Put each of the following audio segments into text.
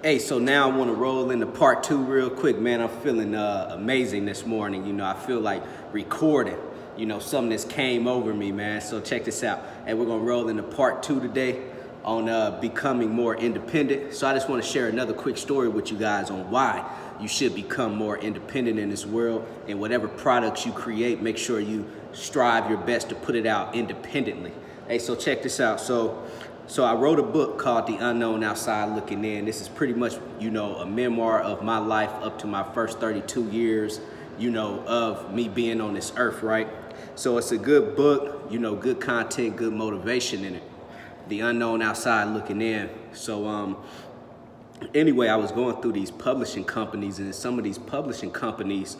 Hey, so now I want to roll into part 2 real quick, man. I'm feeling amazing this morning. You know, I feel like recording, you know, something that's came over me, man. So check this out. Hey, we're going to roll into part 2 today on becoming more independent. So I just want to share another quick story with you guys on why you should become more independent in this world. And whatever products you create, make sure you strive your best to put it out independently. Hey, so check this out. So I wrote a book called The Unknown Outside Looking In. This is pretty much, you know, a memoir of my life up to my first 32 years, you know, of me being on this earth, right? So it's a good book, you know, good content, good motivation in it. The Unknown Outside Looking In. So anyway, I was going through these publishing companies, and some of these publishing companies,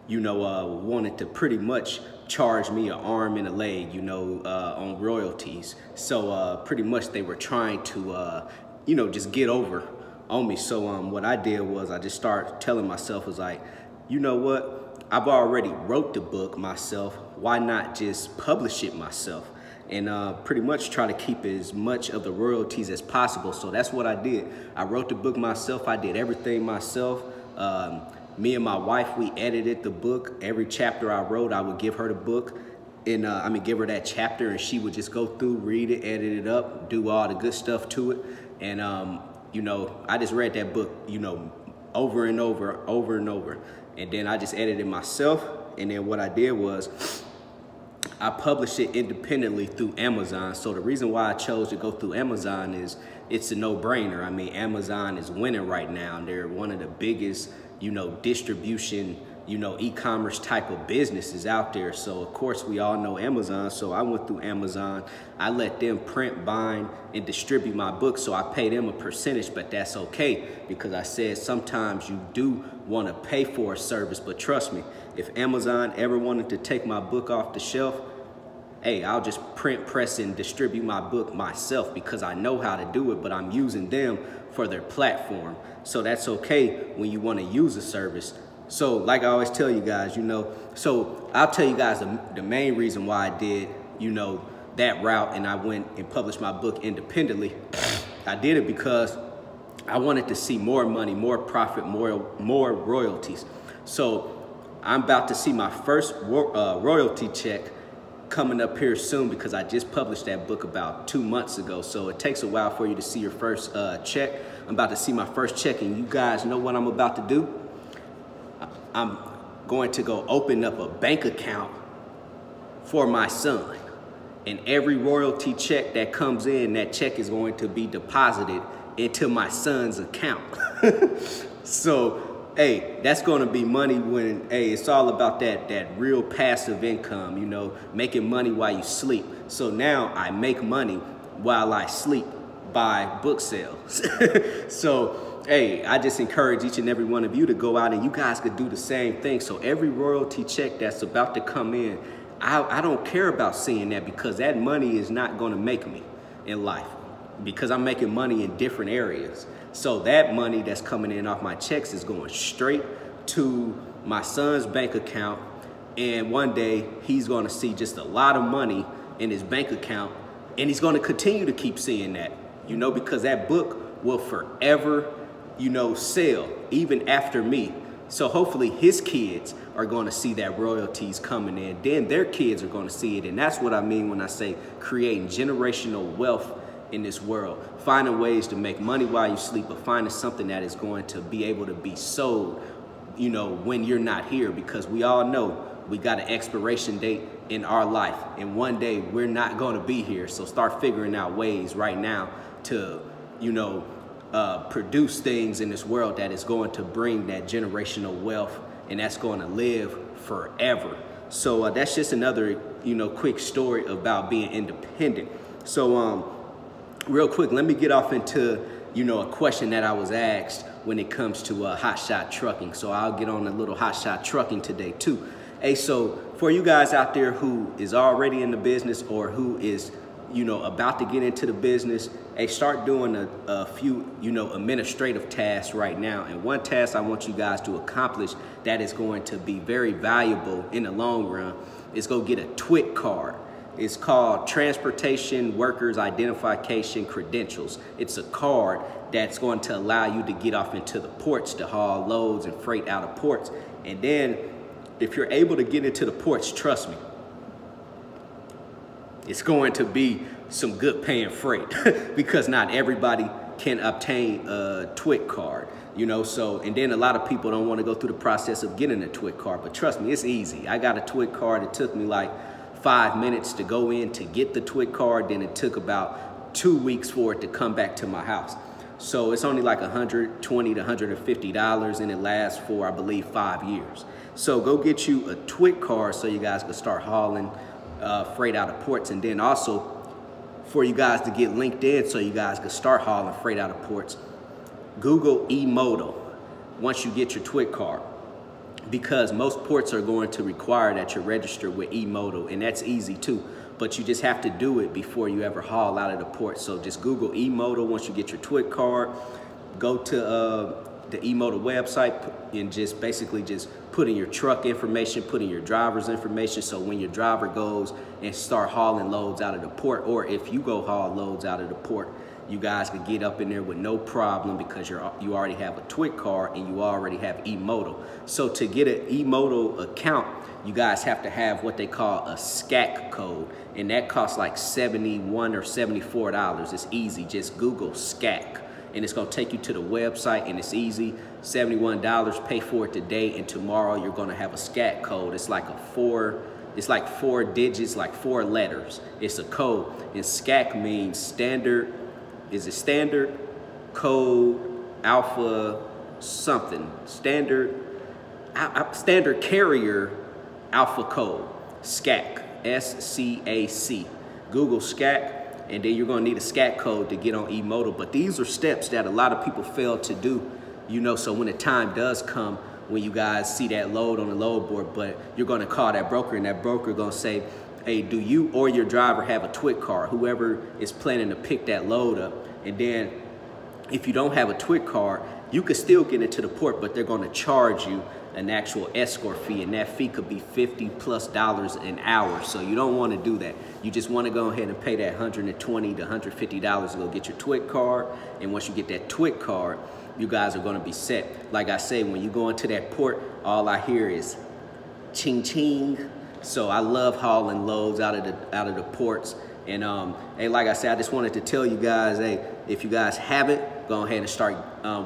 you know, wanted to pretty much charge me an arm and a leg, you know, on royalties. So pretty much they were trying to, you know, just get over on me. So what I did was I just started telling myself, was like, you know what? I've already wrote the book myself. Why not just publish it myself? And pretty much try to keep as much of the royalties as possible. So that's what I did. I wrote the book myself. I did everything myself. Me and my wife, we edited the book. Every chapter I wrote, I would give her the book, and give her that chapter, and she would just go through, read it, edit it up, do all the good stuff to it. And you know, I just read that book, you know, over and over. And then I just edited it myself. And then what I did was I published it independently through Amazon. So the reason why I chose to go through Amazon is it's a no-brainer. I mean, Amazon is winning right now. They're one of the biggest, you know, distribution, you know, e-commerce type of businesses out there. So of course we all know Amazon. So I went through Amazon. I let them print, bind, and distribute my book. So I pay them a percentage, but that's okay, because I said sometimes you do want to pay for a service. But trust me, if Amazon ever wanted to take my book off the shelf, hey, I'll just print, press, and distribute my book myself, because I know how to do it, but I'm using them for their platform. So that's okay when you want to use a service. So like I always tell you guys, you know, so I'll tell you guys the main reason why I did, you know, that route, and I went and published my book independently. I did it because I wanted to see more money, more profit, more royalties. So I'm about to see my first royalty check coming up here soon, because I just published that book about 2 months ago. So it takes a while for you to see your first check. I'm about to see my first check, and you guys know what I'm about to do? I'm going to go open up a bank account for my son. And every royalty check that comes in, that check is going to be deposited into my son's account. So hey, that's going to be money when, hey, it's all about that real passive income, you know, making money while you sleep. So now I make money while I sleep by book sales. So, hey, I just encourage each and every one of you to go out, and you guys could do the same thing. So every royalty check that's about to come in, I don't care about seeing that, because that money is not going to make me in life, because I'm making money in different areas. So that money that's coming in off my checks is going straight to my son's bank account. And one day he's going to see just a lot of money in his bank account, and he's going to continue to keep seeing that, you know, because that book will forever, you know, sell even after me. So hopefully his kids are going to see that royalties coming in. Then their kids are going to see it. And that's what I mean when I say creating generational wealth in this world. Finding ways to make money while you sleep, but finding something that is going to be able to be sold, you know, when you're not here, because we all know we got an expiration date in our life, and one day we're not going to be here. So start figuring out ways right now to, you know, produce things in this world that is going to bring that generational wealth, and that's going to live forever. So that's just another, you know, quick story about being independent. So real quick, let me get off into, you know, a question that I was asked when it comes to Hotshot trucking. So I'll get on a little Hotshot trucking today too. Hey, so for you guys out there who is already in the business, or who is, you know, about to get into the business, hey, start doing a few, you know, administrative tasks right now. And one task I want you guys to accomplish that is going to be very valuable in the long run is go get a Twic card. It's called Transportation Workers Identification Credentials. It's a card that's going to allow you to get off into the ports to haul loads and freight out of ports. And then if you're able to get into the ports, trust me, it's going to be some good paying freight because not everybody can obtain a Twic card, you know. So, and then a lot of people don't want to go through the process of getting a Twic card, but trust me, it's easy. I got a Twic card. It took me like 5 minutes to go in to get the Twic card. Then it took about 2 weeks for it to come back to my house. So it's only like $120 to $150, and it lasts for, I believe, 5 years. So go get you a Twic card so you guys can start hauling freight out of ports, and then also for you guys to get linked in so you guys can start hauling freight out of ports, Google Emodal once you get your Twic card, because most ports are going to require that you're registered with Emodal, and that's easy too, but you just have to do it before you ever haul out of the port. So just Google Emodal once you get your Twic card, go to the Emodal website and just basically just put in your truck information, put in your driver's information, so when your driver goes and start hauling loads out of the port, or if you go haul loads out of the port, you guys can get up in there with no problem because you already have a Twic card and you already have Emodal. So to get an Emodal account, you guys have to have what they call a SCAC code, and that costs like $71 or $74. It's easy, just Google SCAC. And it's gonna take you to the website, and it's easy, $71, pay for it today, and tomorrow you're gonna have a SCAC code. It's like four digits, like 4 letters. It's a code, and SCAC means standard, standard code alpha something, standard carrier alpha code, SCAC, S-C-A-C. Google SCAC, and then you're gonna need a SCAC code to get on Emodal. But these are steps that a lot of people fail to do, you know, so when the time does come, when you guys see that load on the load board, but you're gonna call that broker, and that broker gonna say, hey, do you or your driver have a Twic card? Whoever is planning to pick that load up. And then if you don't have a Twic card, you could still get into the port, but they're gonna charge you an actual escort fee, and that fee could be $50+ an hour. So you don't want to do that. You just want to go ahead and pay that $120 to $150 to go get your Twic card. And once you get that Twic card, you guys are going to be set. Like I say, when you go into that port, all I hear is ching ching. So I love hauling loads out of the ports. And hey, like I said, I just wanted to tell you guys, hey, if you guys haven't, go ahead and start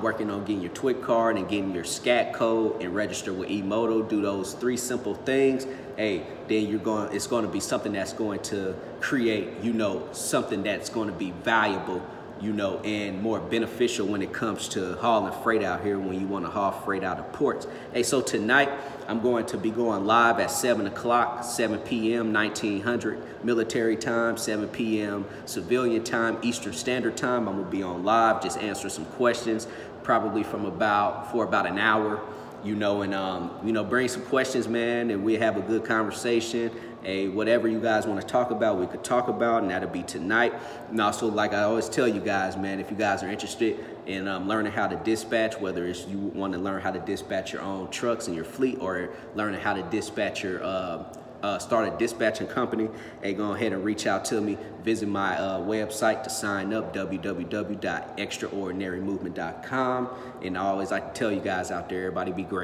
working on getting your Twic card and getting your SCAC code and register with Emodal. Do those 3 simple things. Hey, then it's going to be something that's going to create, you know, something that's going to be valuable, you know, and more beneficial when it comes to hauling freight out here when you want to haul freight out of ports. Hey, so tonight I'm going to be going live at 7 o'clock, 7 p.m. 1900 military time, 7 p.m. civilian time, Eastern Standard Time. I'm going to be on live, just answering some questions, probably for about an hour, you know, and you know, bring some questions, man, and we have a good conversation. Hey, whatever you guys want to talk about, we could talk about, and that'll be tonight. And also, like I always tell you guys, man, if you guys are interested in learning how to dispatch, whether it's you want to learn how to dispatch your own trucks in your fleet, or learning how to dispatch your start a dispatching company, hey, go ahead and reach out to me. Visit my website to sign up, www.extraordinarymovement.com. And I always like to tell you guys out there, everybody be great.